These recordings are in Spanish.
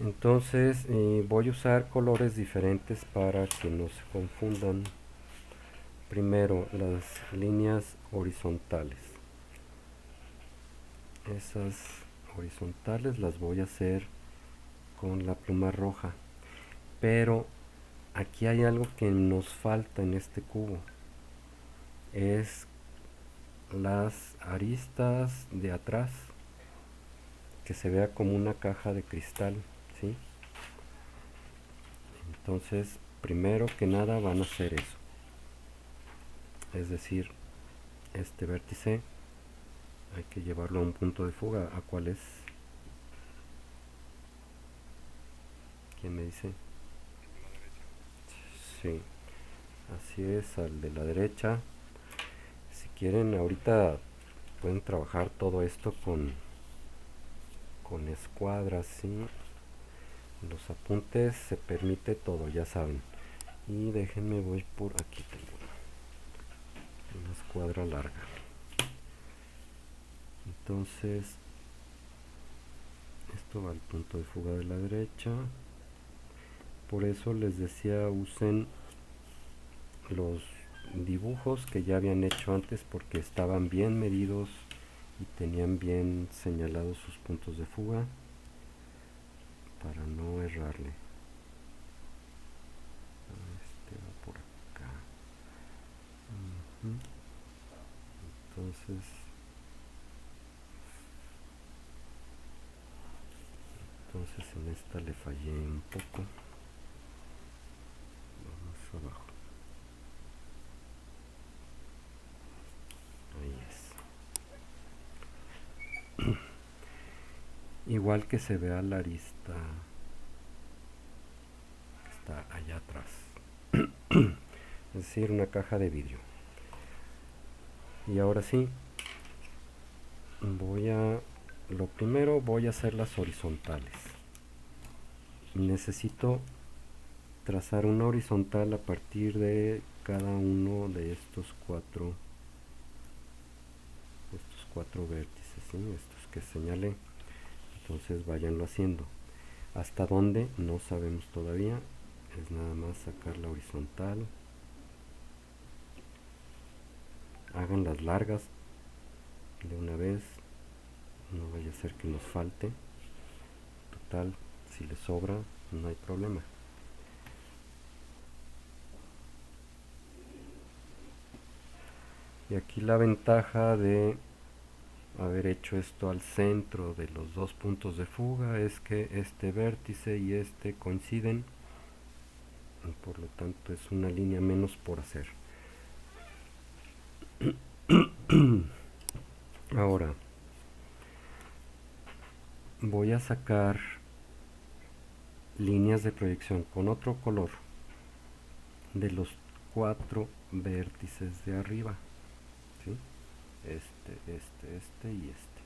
Entonces voy a usar colores diferentes para que no se confundan. Primero las líneas horizontales. Esas horizontales las voy a hacer con la pluma roja. Pero aquí hay algo que nos falta en este cubo. Es las aristas de atrás, que se vea como una caja de cristal, ¿sí? Entonces, primero que nada van a hacer eso. Es decir, este vértice hay que llevarlo a un punto de fuga. ¿A cuál es? ¿Quién me dice? Sí, así es, al de la derecha. Si quieren, ahorita pueden trabajar todo esto con escuadras, ¿sí? Los apuntes se permite todo, ya saben. Y déjenme, voy por aquí, tengo una escuadra larga. Entonces, esto va al punto de fuga de la derecha. Por eso les decía, usen los dibujos que ya habían hecho antes porque estaban bien medidos y tenían bien señalados sus puntos de fuga para no errarle. Este va por acá. Uh-huh. Entonces en esta le fallé un poco. Vamos abajo. Ahí es. Igual que se vea la arista que está allá atrás. Es decir, una caja de vidrio. Y ahora sí, lo primero voy a hacer las horizontales. Necesito trazar una horizontal a partir de cada uno de estos cuatro vértices, ¿sí? Estos que señalé. Entonces váyanlo haciendo. Hasta dónde no sabemos todavía. Es nada más sacar la horizontal. Hagan las largas de una vez. No vaya a ser que nos falte. Total, si les sobra, no hay problema. Y aquí la ventaja de haber hecho esto al centro de los dos puntos de fuga es que este vértice y este coinciden, y por lo tanto es una línea menos por hacer. Ahora voy a sacar líneas de proyección con otro color de los cuatro vértices de arriba, ¿sí? Este y este.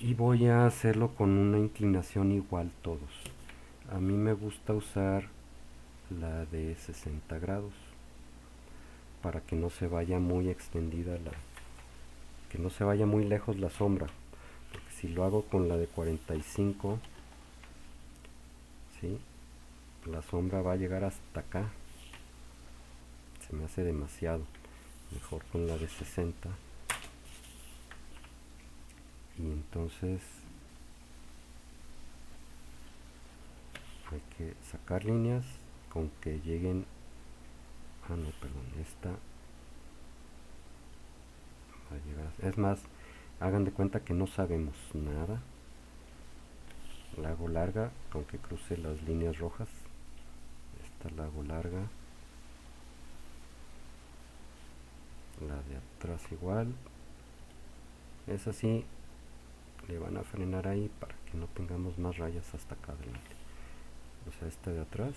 Y voy a hacerlo con una inclinación igual todos. A mí me gusta usar la de 60 grados para que no se vaya muy extendida que no se vaya muy lejos la sombra, porque si lo hago con la de 45, ¿sí? La sombra va a llegar hasta acá, se me hace demasiado. Mejor con la de 60. Y entonces hay que sacar líneas con que lleguen. Ah, no, perdón, esta va a llegar. Es más, hagan de cuenta que no sabemos nada. La hago larga, aunque cruce las líneas rojas. Esta la hago larga. La de atrás igual. Es así, le van a frenar ahí para que no tengamos más rayas hasta acá adelante. O sea, esta de atrás,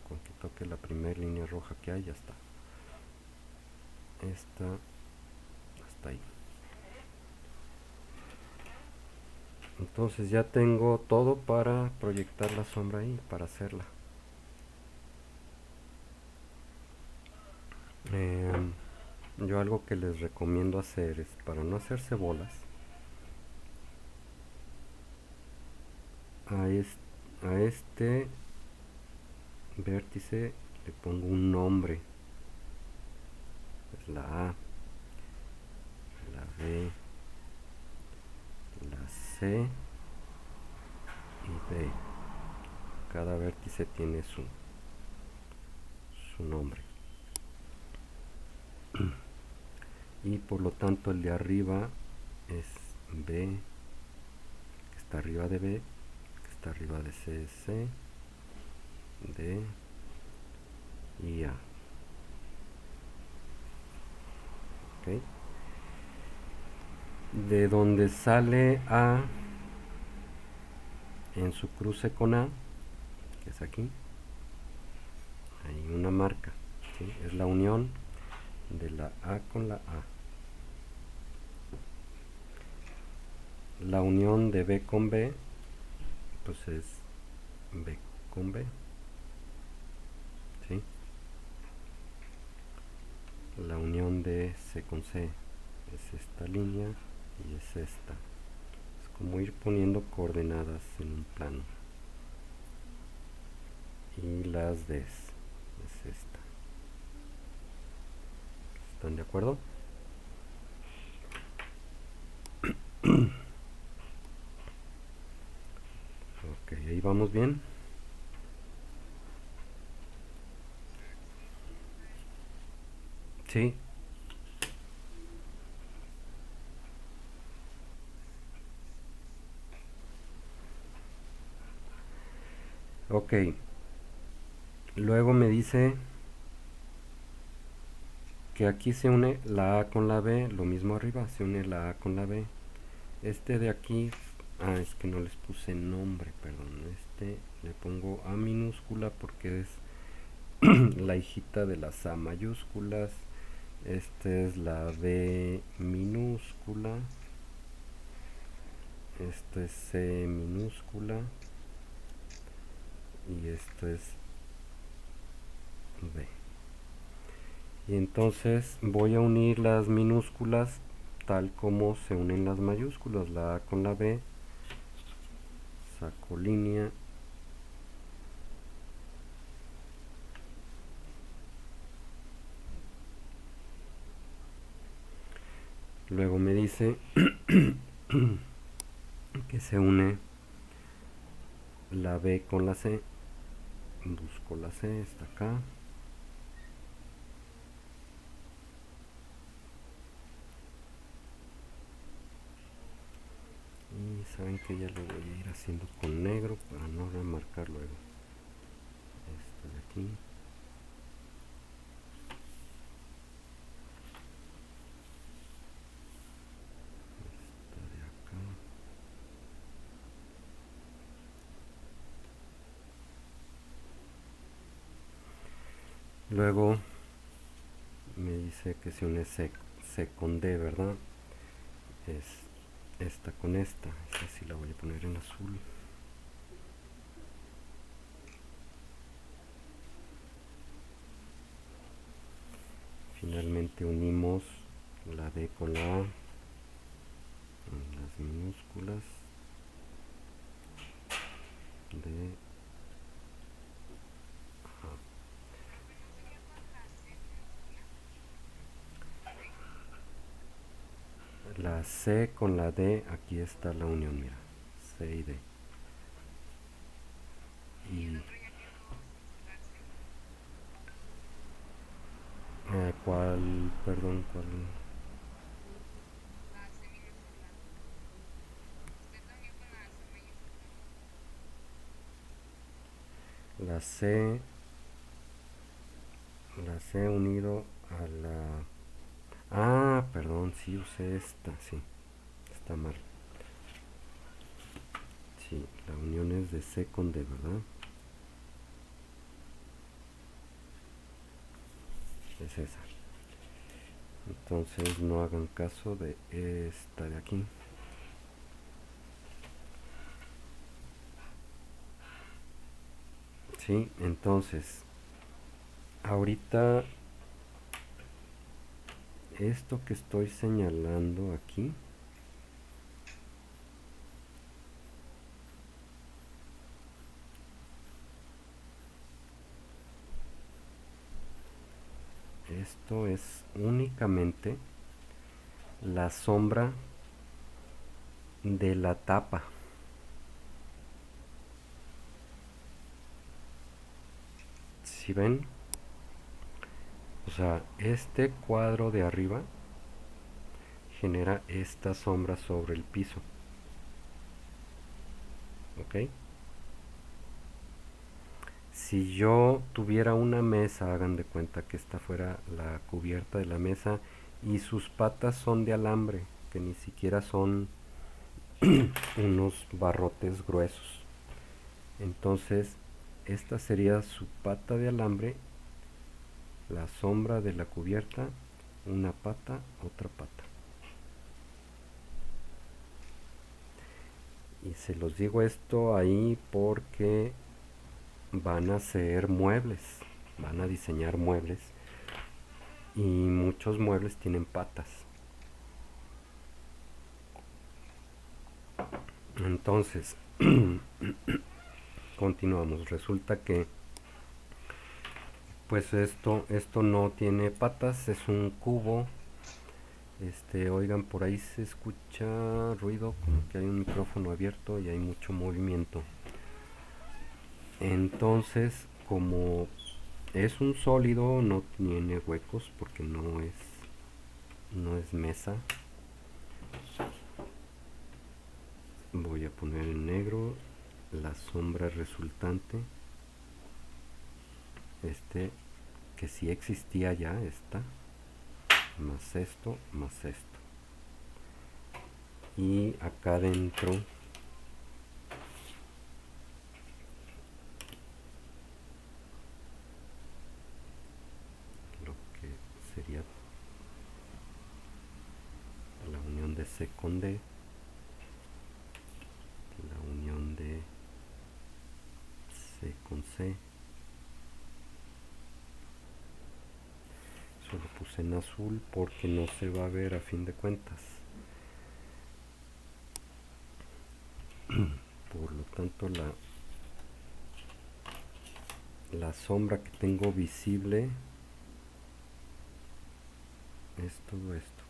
con que toque la primera línea roja que hay, ya está. Esta hasta ahí. Entonces ya tengo todo para proyectar la sombra ahí, para hacerla. Eh, yo algo que les recomiendo hacer es, para no hacerse bolas, a este vértice le pongo un nombre. Es la A, la B, la C y D. Cada vértice tiene su nombre. Y por lo tanto el de arriba es B, que está arriba de B, que está arriba de C, C, D y A. ¿Okay? De donde sale A en su cruce con A, que es aquí, hay una marca, ¿sí? Es la unión de la A con la A. La unión de B con B, pues es B con B, ¿sí? La unión de C con C es esta línea y es esta. Es como ir poniendo coordenadas en un plano. Y las Ds es esta. ¿Están de acuerdo? Ok, ahí vamos bien. Sí. Ok. Luego me dice que aquí se une la A con la B, lo mismo arriba, se une la A con la B. Este de aquí, es que no les puse nombre, perdón. Este le pongo A minúscula porque es la hijita de las A mayúsculas. Este es la B minúscula. Esto es C minúscula. Y esto es B. Y entonces voy a unir las minúsculas tal como se unen las mayúsculas, la A con la B, saco línea, luego me dice que se une la B con la C, busco la C, está acá, y saben que ya lo voy a ir haciendo con negro para no remarcar luego. Esto de aquí, esto de acá, luego me dice que se une C, C con D, ¿verdad? Es esta con esta, esta sí la voy a poner en azul. Finalmente unimos la D con la A en las minúsculas de la C con la D. Aquí está la unión, mira, C y D. Y ¿cuál, perdón, cuál? La C, la C unido a la... Perdón, sí usé esta, sí, está mal. Sí, la unión es de C con D, ¿verdad? Es esa. Entonces no hagan caso de esta de aquí. Sí, entonces, ahorita esto que estoy señalando aquí esto es únicamente la sombra de la tapa. Si ven, o sea, este cuadro de arriba genera esta sombra sobre el piso. ¿Ok? Si yo tuviera una mesa, hagan de cuenta que esta fuera la cubierta de la mesa y sus patas son de alambre, que ni siquiera son unos barrotes gruesos. Entonces, esta sería su pata de alambre, la sombra de la cubierta, una pata, otra pata. Y se los digo esto ahí porque van a hacer muebles, van a diseñar muebles y muchos muebles tienen patas. Entonces, continuamos. Resulta que pues esto no tiene patas, es un cubo. Oigan, por ahí se escucha ruido, como que hay un micrófono abierto y hay mucho movimiento. Entonces, como es un sólido, no tiene huecos porque no es mesa. Voy a poner en negro la sombra resultante. Que sí existía ya, esta, más esto, más esto. Y acá adentro lo que sería la unión de C con D, la unión de C con C. Solo puse en azul porque no se va a ver a fin de cuentas. Por lo tanto, la sombra que tengo visible es todo esto.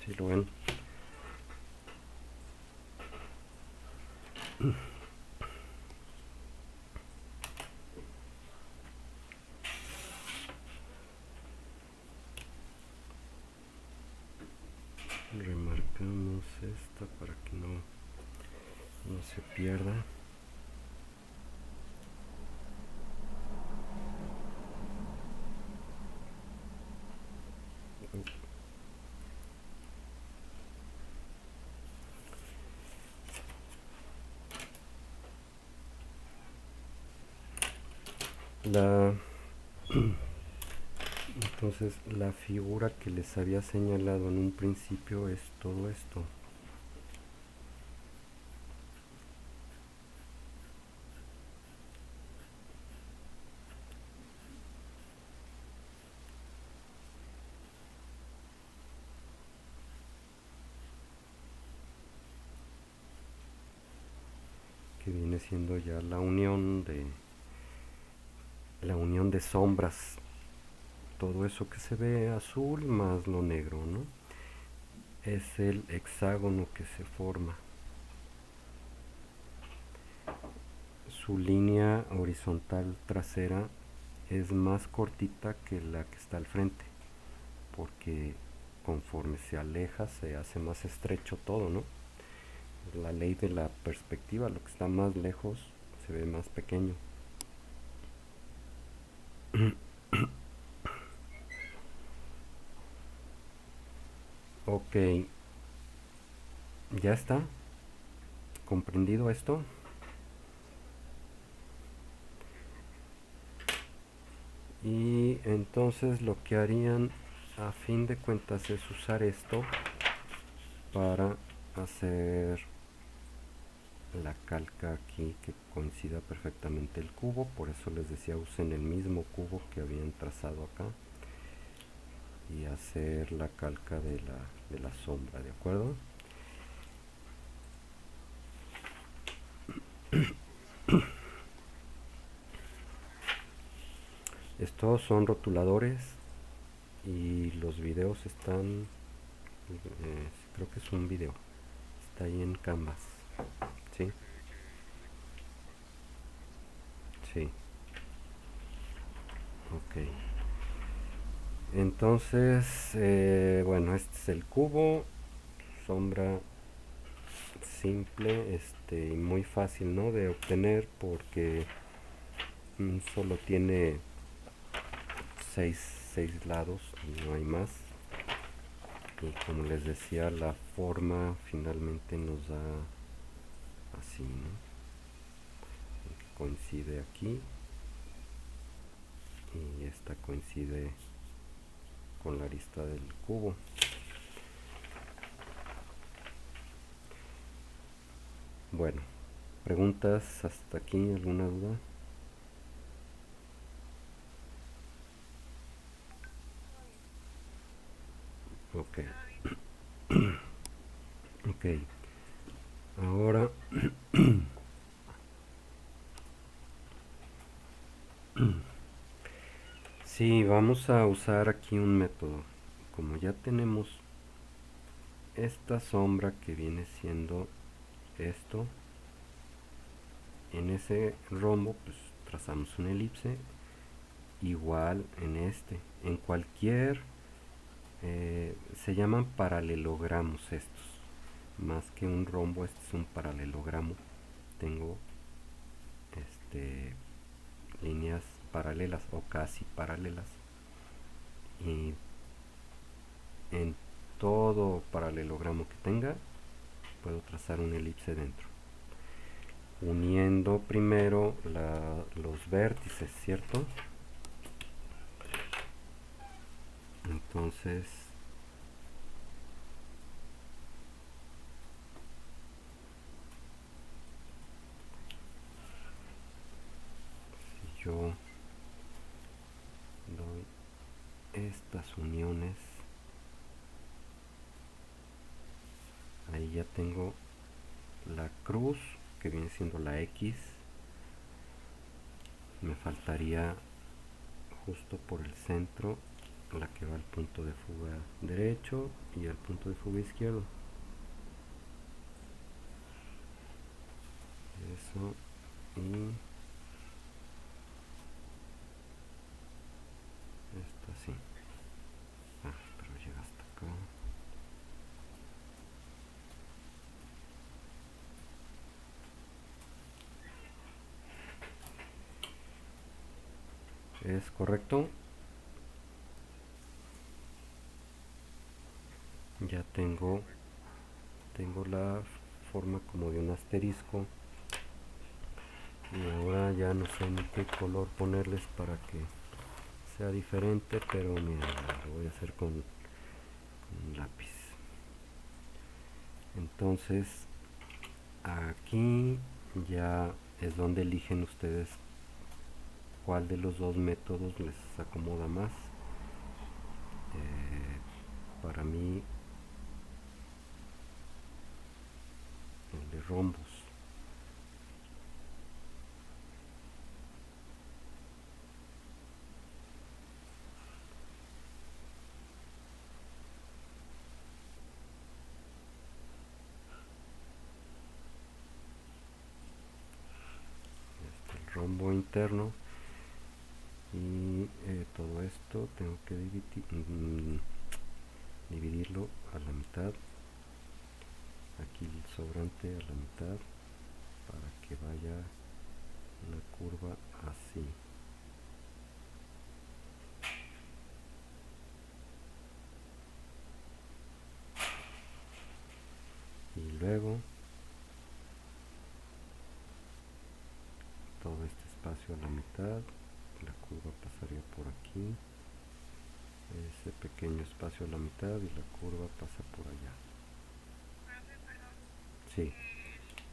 ¿Sí lo ven? Remarcamos esta para que no se pierda. Entonces la figura que les había señalado en un principio es todo esto. Que viene siendo ya la unión de sombras, todo eso que se ve azul más lo negro, ¿no? es el hexágono que se forma. Su línea horizontal trasera es más cortita que la que está al frente, porque conforme se aleja se hace más estrecho todo, ¿no? La ley de la perspectiva, lo que está más lejos se ve más pequeño. Ok, ya está comprendido esto. Y entonces lo que harían a fin de cuentas es usar esto para hacer la calca aquí que coincida perfectamente el cubo. Por eso les decía, usen el mismo cubo que habían trazado acá y hacer la calca de la sombra, ¿de acuerdo? Estos son rotuladores y los videos están, creo que es un video, está ahí en Canvas, ¿sí? Sí, ok. Entonces, bueno, este es el cubo, sombra simple, y muy fácil, ¿no? De obtener porque solo tiene seis, seis lados y no hay más. Y como les decía, la forma finalmente nos da así, ¿no? Coincide aquí y esta coincide con la arista del cubo. Bueno, preguntas hasta aquí, ¿alguna duda? Ok, ok. Ahora sí, vamos a usar aquí un método. Como ya tenemos esta sombra que viene siendo esto, en ese rombo pues trazamos una elipse, igual en este, en cualquier, se llaman paralelogramos estos, más que un rombo, este es un paralelogramo. Tengo este, líneas paralelas o casi paralelas, y en todo paralelogramo que tenga puedo trazar una elipse dentro, uniendo primero los vértices, ¿cierto? Entonces, si yo doy estas uniones, ahí ya tengo la cruz que viene siendo la X. Me faltaría justo por el centro la que va al punto de fuga derecho y al punto de fuga izquierdo. Eso, y esto así. Ah, pero llega hasta acá. ¿Es correcto? Ya tengo la forma como de un asterisco, y ahora ya no sé ni qué color ponerles para que sea diferente, pero mira, lo voy a hacer con un lápiz. Entonces aquí ya es donde eligen ustedes cuál de los dos métodos les acomoda más. Para mí el de rombos. rombo interno, y todo esto tengo que dividirlo a la mitad, aquí el sobrante a la mitad, para que vaya una curva así. Y luego todo este espacio a la mitad, la curva pasaría por aquí, ese pequeño espacio a la mitad y la curva pasa por allá. Profe, perdón. Sí,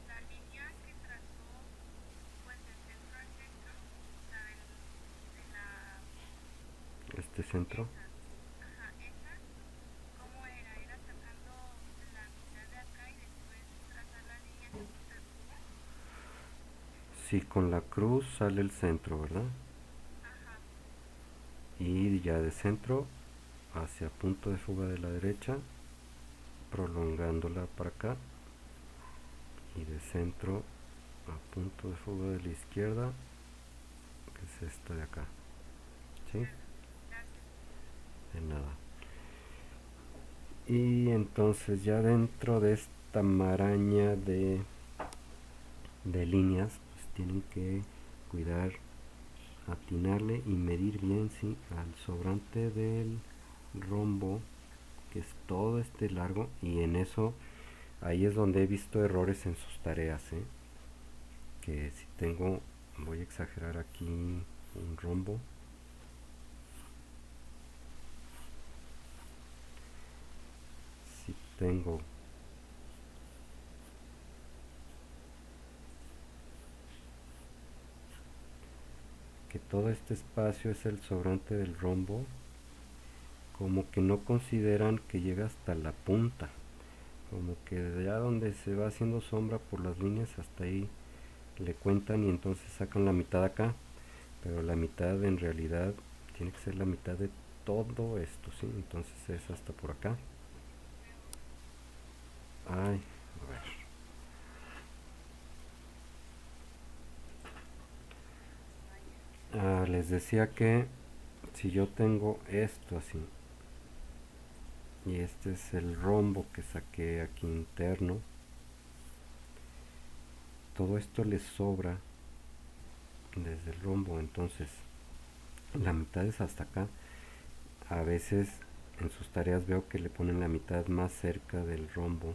La línea que trazó, pues de centro a centro, o sea, de la... este centro. Esa, ajá, esa, ¿cómo era? ¿Era sacando la mitad de acá y después trazar la línea hacia punto de fuga? Sí, con la cruz sale el centro, ¿verdad? Ajá, Y ya de centro hacia punto de fuga de la derecha, prolongándola para acá, y de centro a punto de fuga de la izquierda, que es esta de acá. ¿Sí? claro. Gracias. De nada. Y entonces ya dentro de esta maraña de líneas, pues tienen que cuidar, atinarle y medir bien, sí, al sobrante del rombo, que es todo este largo, y en eso ahí es donde he visto errores en sus tareas, ¿eh? Que si tengo, voy a exagerar aquí un rombo, si tengo que todo este espacio es el sobrante del rombo, como que no consideran que llega hasta la punta, como que de allá donde se va haciendo sombra por las líneas hasta ahí le cuentan y entonces sacan la mitad acá, pero la mitad en realidad tiene que ser la mitad de todo esto, ¿sí? Entonces es hasta por acá. Veo. Ay, a ver. Vaya. Les decía que si yo tengo esto así, y este es el rombo que saqué aquí interno, todo esto le sobra desde el rombo, entonces la mitad es hasta acá. A veces en sus tareas veo que le ponen la mitad más cerca del rombo,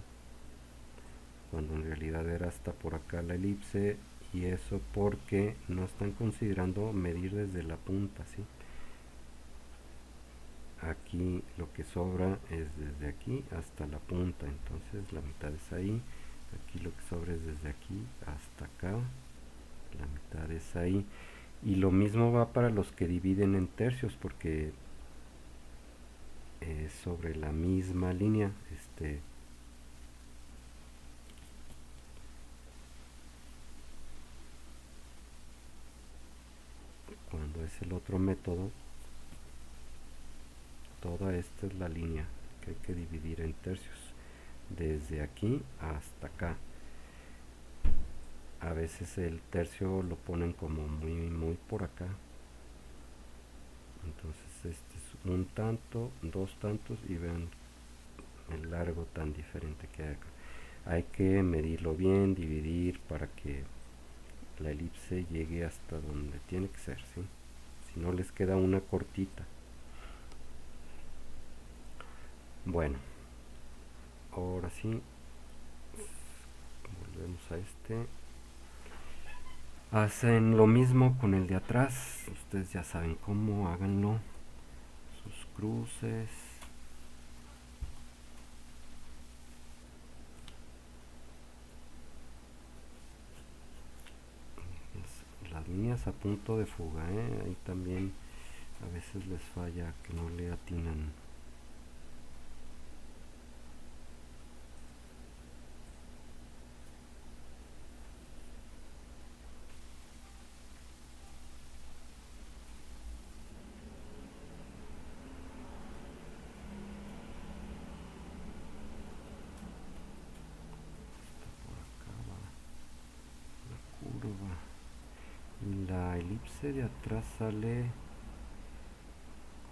cuando en realidad era hasta por acá la elipse, y eso porque no están considerando medir desde la punta, ¿sí? Aquí lo que sobra es desde aquí hasta la punta, entonces la mitad es ahí. Aquí lo que sobra es desde aquí hasta acá, la mitad es ahí. Y lo mismo va para los que dividen en tercios, porque es sobre la misma línea. Cuando es el otro método, toda esta es la línea que hay que dividir en tercios, desde aquí hasta acá. A veces el tercio lo ponen como muy por acá, entonces este es un tanto, dos tantos, y vean el largo tan diferente que hay acá. Hay que medirlo bien, dividir para que la elipse llegue hasta donde tiene que ser, ¿sí? Si no les queda una cortita. Bueno, ahora sí, volvemos a este. Hacen lo mismo con el de atrás, ustedes ya saben cómo, háganlo. Sus cruces. Las líneas a punto de fuga, ahí también a veces les falla que no le atinan. Por acá va la curva. Y la elipse de atrás sale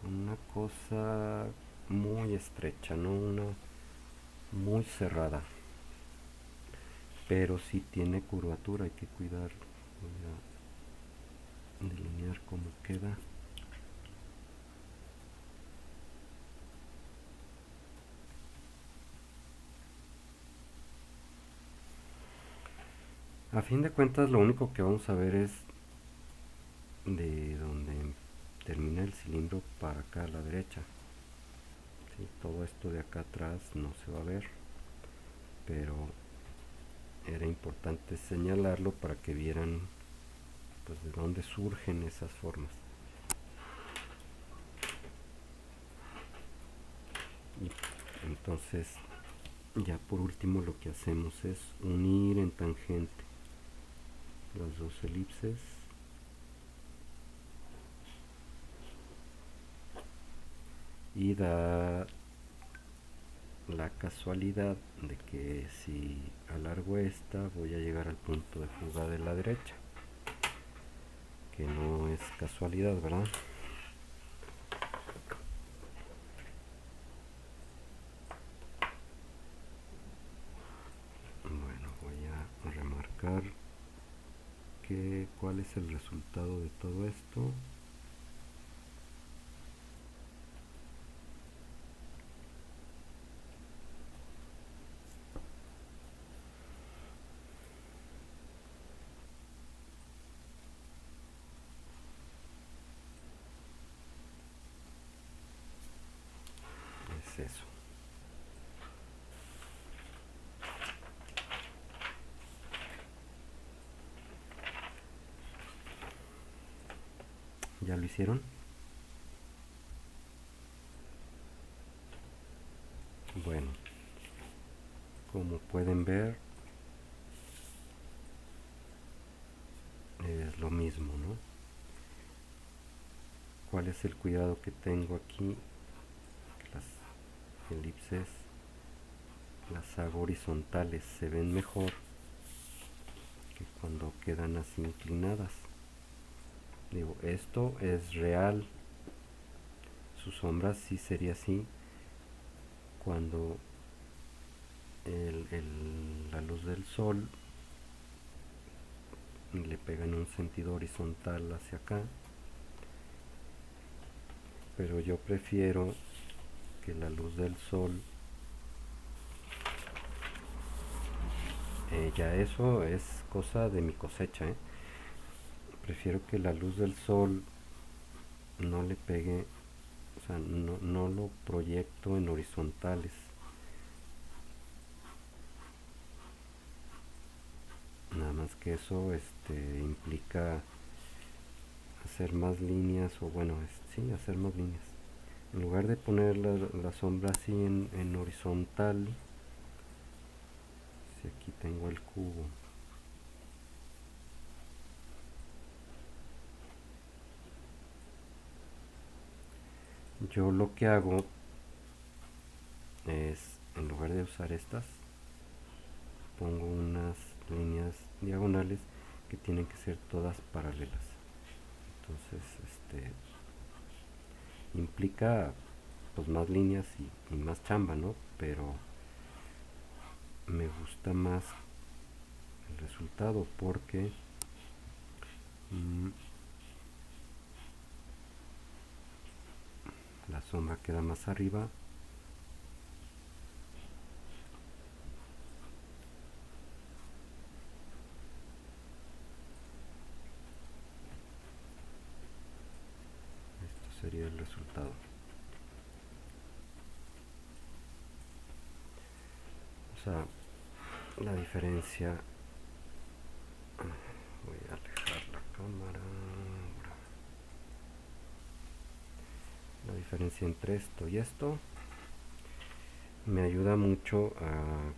con una cosa muy estrecha, no una muy cerrada, pero sí tiene curvatura, hay que cuidar. Voy a delinear cómo queda. A fin de cuentas, lo único que vamos a ver es de donde termina el cilindro para acá a la derecha. ¿Sí? Todo esto de acá atrás no se va a ver, pero era importante señalarlo para que vieran pues de dónde surgen esas formas. Y entonces ya por último lo que hacemos es unir en tangente las dos elipses y da la casualidad de que si alargo esta voy a llegar al punto de fuga de la derecha, que no es casualidad, ¿verdad? Bueno, voy a remarcar cuál es el resultado de todo esto. Es eso. ¿Ya lo hicieron? Bueno, como pueden ver, es lo mismo, ¿no? ¿Cuál es el cuidado que tengo aquí? Las elipses las hago horizontales, se ven mejor que cuando quedan así inclinadas. Digo, esto es real, su sombra sí sería así cuando la luz del sol le pega en un sentido horizontal hacia acá, pero yo prefiero que la luz del sol, ya eso es cosa de mi cosecha, prefiero que la luz del sol no le pegue, o sea, no lo proyecto en horizontales. Nada más que eso implica hacer más líneas, o bueno, sí, hacer más líneas. En lugar de poner la sombra así en horizontal, si aquí tengo el cubo, yo lo que hago es, en lugar de usar estas, pongo unas líneas diagonales que tienen que ser todas paralelas. Entonces, implica pues más líneas y más chamba, ¿no? Pero me gusta más el resultado porque la sombra queda más arriba. Esto sería el resultado. O sea, la diferencia, voy a alejar la cámara ahora. La diferencia entre esto y esto me ayuda mucho a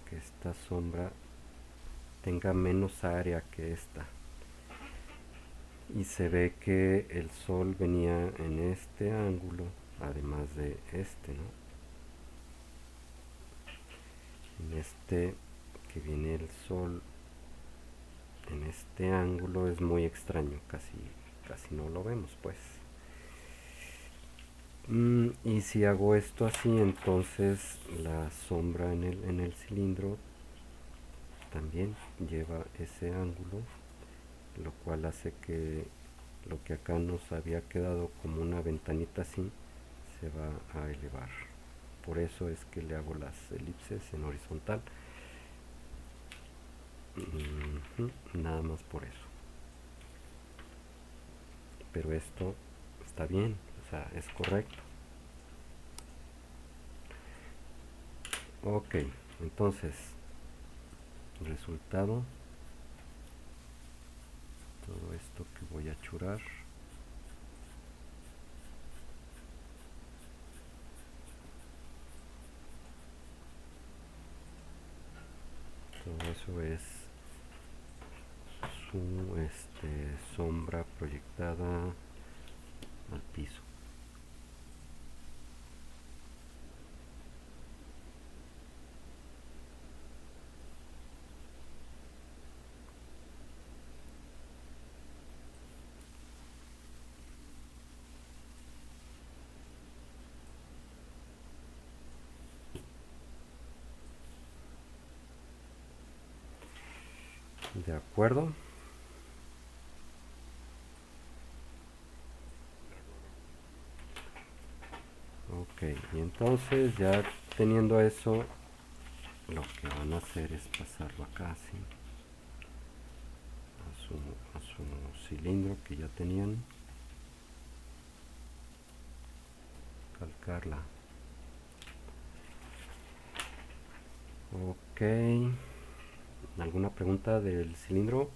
que esta sombra tenga menos área que esta. Y se ve que el sol venía en este ángulo, además de este, ¿no? En este que viene el sol en este ángulo es muy extraño, casi no lo vemos pues. Y si hago esto así, entonces la sombra en el cilindro también lleva ese ángulo, lo cual hace que lo que acá nos había quedado como una ventanita así se va a elevar. Por eso es que le hago las elipses en horizontal. Nada más por eso. Pero esto está bien, o sea, es correcto. Ok, entonces, resultado, todo esto que voy a churar. Todo eso es su sombra proyectada al piso. ¿De acuerdo? Ok, y entonces ya teniendo eso, lo que van a hacer es pasarlo acá, ¿sí? A su cilindro que ya tenían, calcarla. Ok, ¿alguna pregunta del cilindro?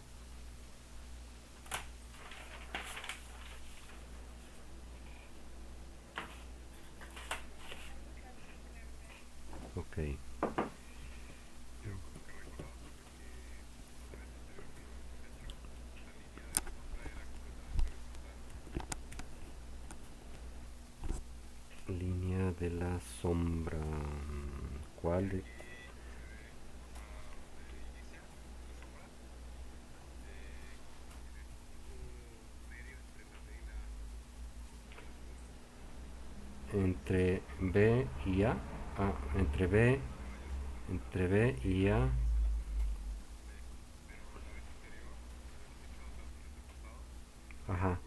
Ok. Línea de la sombra. ¿Cuál? Entre B y A. Ah, entre B y A. Ajá.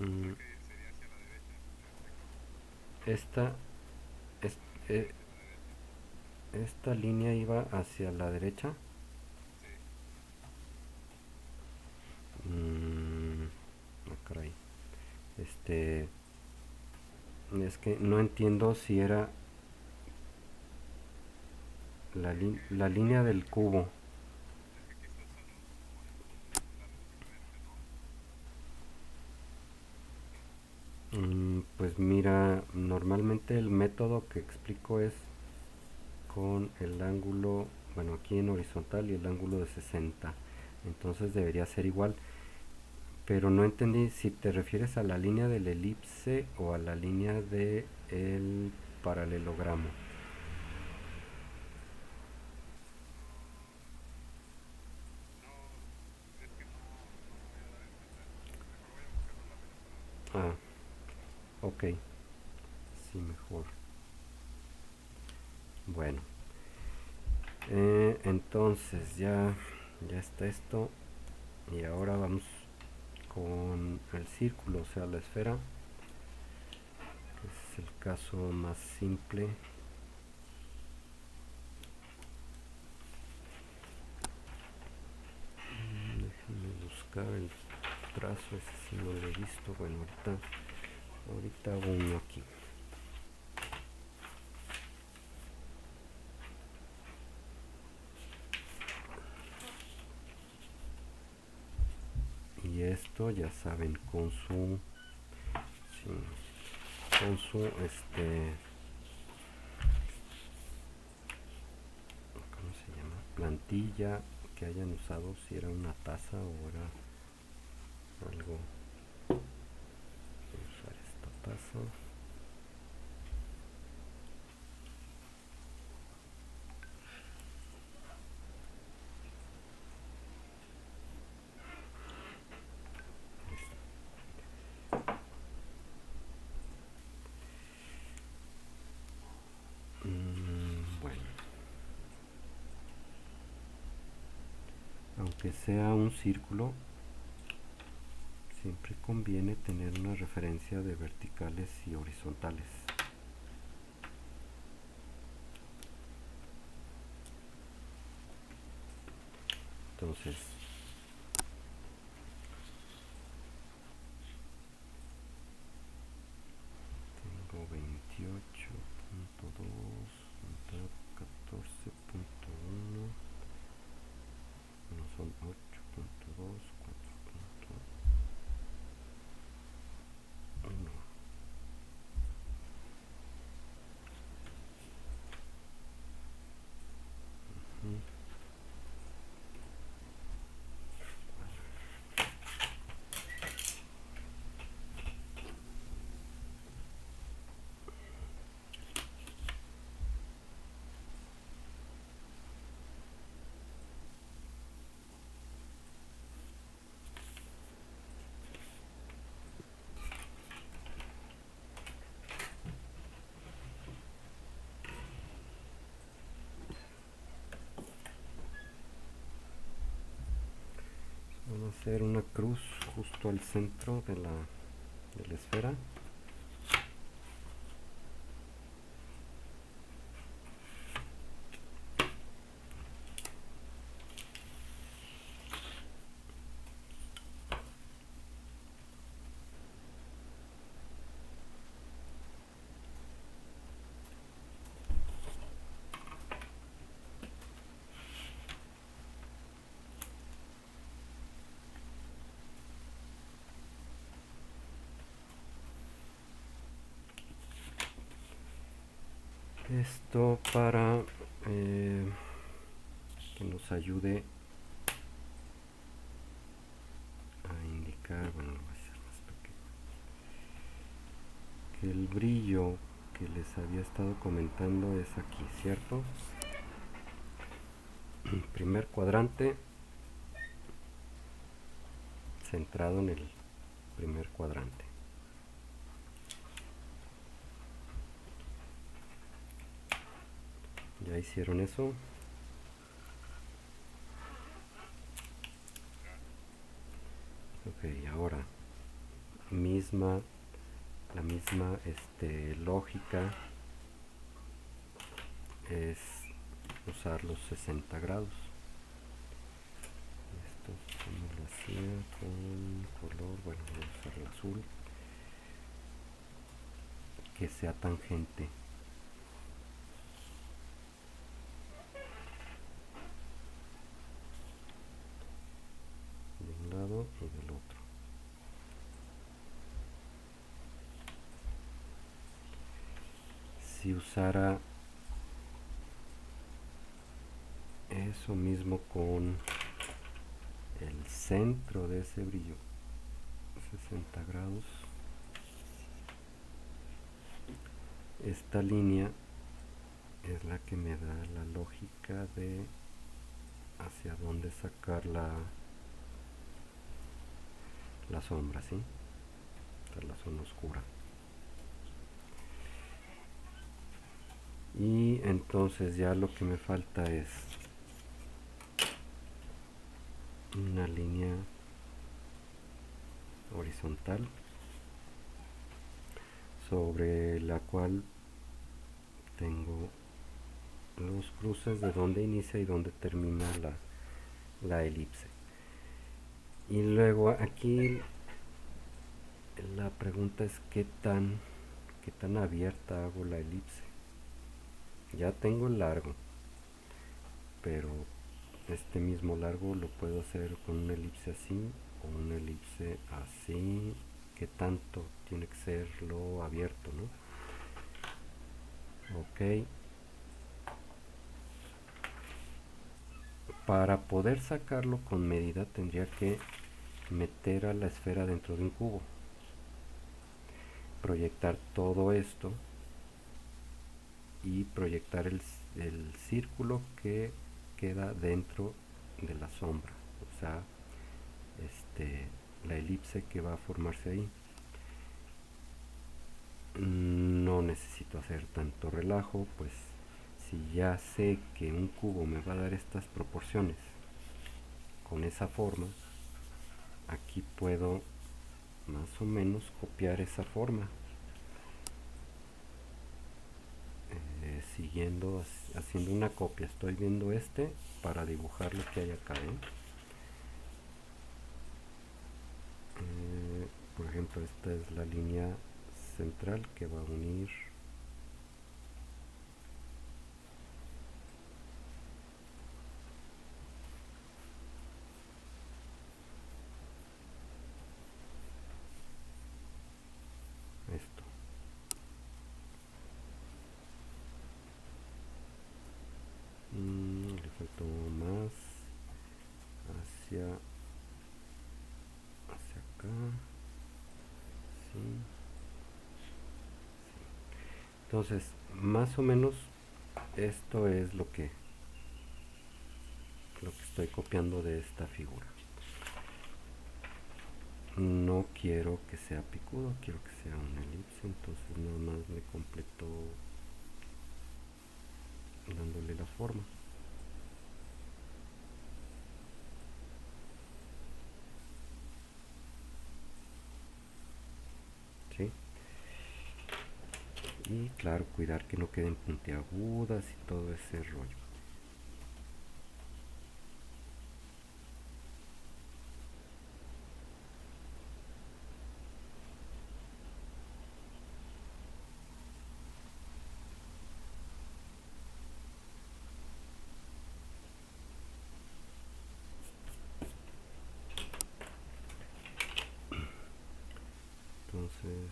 Mm, esta, es- eh, esta línea iba hacia la derecha. Caray. Este, es que no entiendo si era la línea del cubo. Pues mira, normalmente el método que explico es con el ángulo, bueno, aquí en horizontal y el ángulo de 60. Entonces debería ser igual. Pero no entendí si te refieres a la línea del elipse o a la línea del paralelogramo. Ah, ok. Sí, mejor. Bueno, entonces ya está esto. Y ahora vamos con el círculo, o sea, la esfera. Es el caso más simple. Déjenme buscar el trazo, ese sí no lo he visto. Bueno, ahorita hago uno aquí. Y esto ya saben sí, con su ¿cómo se llama? Plantilla que hayan usado, si era una taza o era algo aunque sea un círculo, siempre conviene tener una referencia de verticales y horizontales. Entonces, tengo 28.2 contra 14.1, no son 8.2, 4.1. Vamos a hacer una cruz justo al centro de la esfera. Esto para que nos ayude a indicar, bueno, lo voy a hacer más pequeño, que el brillo que les había estado comentando es aquí, ¿cierto? Primer cuadrante centrado en el primer cuadrante. ¿Ya hicieron eso? Ok, ahora la misma lógica es usar los 60 grados. Esto como lo hacía con color, bueno, voy a usar el azul, que sea tangente. De un lado y del otro. Si usara eso mismo con el centro de ese brillo, 60 grados, esta línea es la que me da la lógica de hacia dónde sacar la sombra, ¿sí? Esta es la zona oscura. Y entonces ya lo que me falta es una línea horizontal sobre la cual tengo los cruces de donde inicia y donde termina la elipse. Y luego aquí la pregunta es qué tan abierta hago la elipse. Ya tengo el largo, pero este mismo largo lo puedo hacer con una elipse así o una elipse así. ¿Qué tanto tiene que serlo abierto, no? Ok. Para poder sacarlo con medida tendría que meter a la esfera dentro de un cubo, proyectar todo esto y proyectar el círculo que queda dentro de la sombra, o sea, la elipse que va a formarse ahí. No necesito hacer tanto relajo, pues si ya sé que un cubo me va a dar estas proporciones con esa forma, aquí puedo más o menos copiar esa forma, siguiendo, haciendo una copia. Estoy viendo este para dibujar lo que hay acá, por ejemplo, esta es la línea central que va a unir esto. Le faltó más hacia acá. Sí. Entonces, más o menos esto es lo que estoy copiando de esta figura. No quiero que sea picudo, quiero que sea una elipse, entonces nada más le completo dándole la forma. ¿Sí? Y claro, cuidar que no queden puntiagudas y todo ese rollo. Entonces,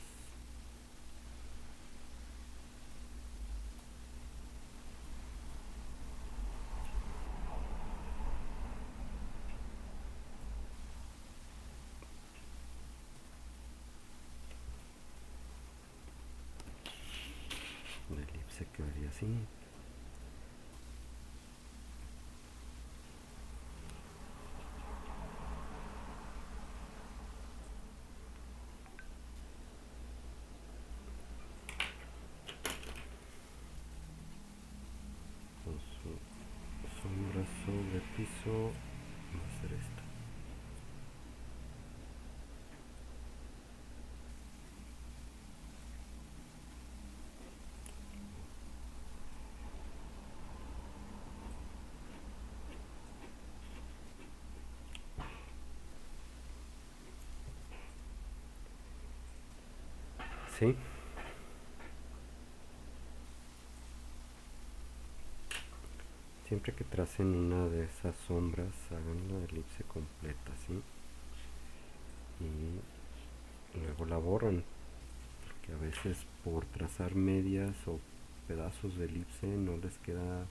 la elipse quedaría así. Con su sombra sobre el piso va a ser esta. ¿Sí? Siempre que tracen una de esas sombras, hagan la elipse completa, ¿sí? Y luego la borran, porque a veces por trazar medias o pedazos de elipse no les queda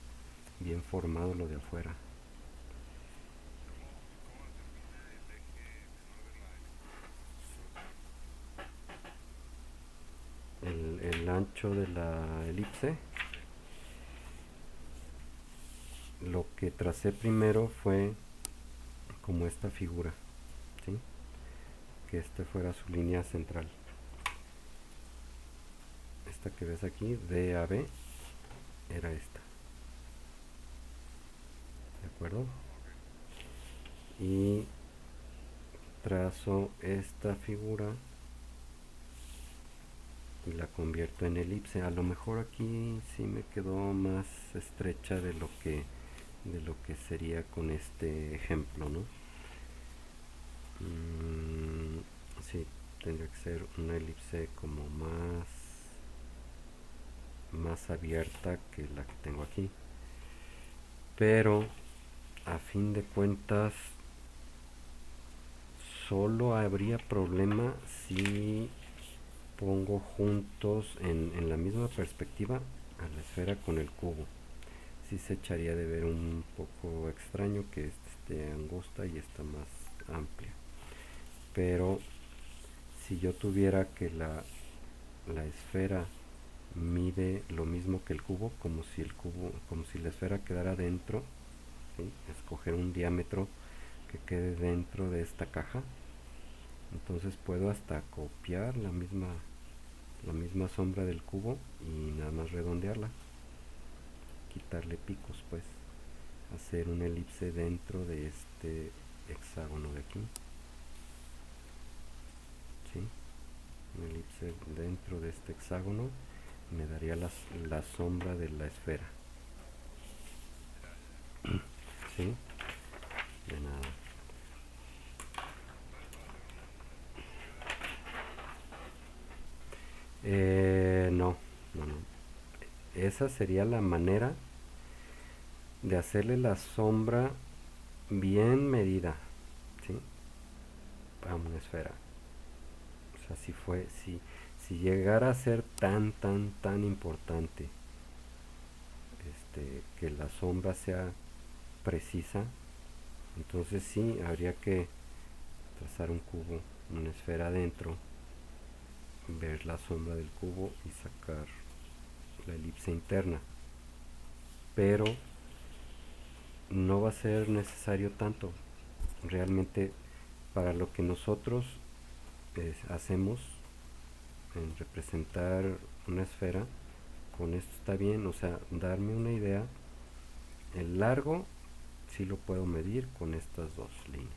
bien formado lo de afuera. El ancho de la elipse, lo que tracé primero fue como esta figura, ¿sí? Que este fuera su línea central. Esta que ves aquí, D a B, era esta, ¿de acuerdo? Y trazo esta figura y la convierto en elipse. A lo mejor aquí sí me quedó más estrecha de lo que sería con este ejemplo, ¿no? Sí, tendría que ser una elipse como más abierta que la que tengo aquí. Pero a fin de cuentas solo habría problema si pongo juntos en la misma perspectiva a la esfera con el cubo. Sí se echaría de ver un poco extraño que esta esté angosta y esta más amplia. Pero si yo tuviera que la esfera mide lo mismo que el cubo, como si la esfera quedara dentro, ¿sí? Escoger un diámetro que quede dentro de esta caja, entonces puedo hasta copiar la misma sombra del cubo y nada más redondearla, quitarle picos, pues hacer una elipse dentro de este hexágono de aquí, ¿sí? Una elipse dentro de este hexágono me daría la sombra de la esfera, ¿sí? De nada. No, no, no. Esa sería la manera de hacerle la sombra bien medida, ¿sí? A una esfera. O sea, si llegara a ser tan importante, que la sombra sea precisa, entonces sí habría que trazar un cubo, una esfera adentro, ver la sombra del cubo y sacar la elipse interna. Pero no va a ser necesario tanto. Realmente para lo que nosotros hacemos en representar una esfera, con esto está bien. O sea, darme una idea. El largo sí lo puedo medir con estas dos líneas.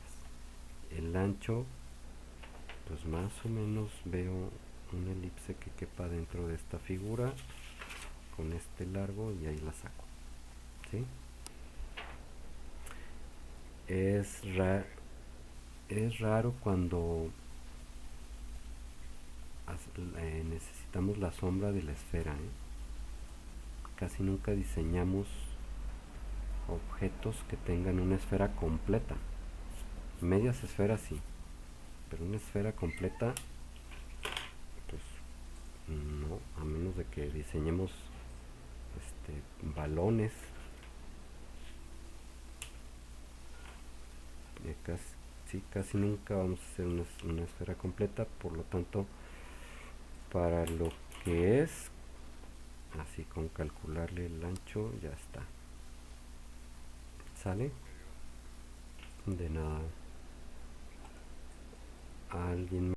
El ancho, pues más o menos veo una elipse que quepa dentro de esta figura con este largo y ahí la saco, ¿sí? Es, ra es raro cuando necesitamos la sombra de la esfera, ¿eh? Casi nunca diseñamos objetos que tengan una esfera completa. Medias esferas sí, pero una esfera completa, pues no, a menos de que diseñemos balones. Casi, sí, casi nunca vamos a hacer una esfera completa, por lo tanto, para lo que es, así con calcularle el ancho, ya está. ¿Sale? De nada. ¿Alguien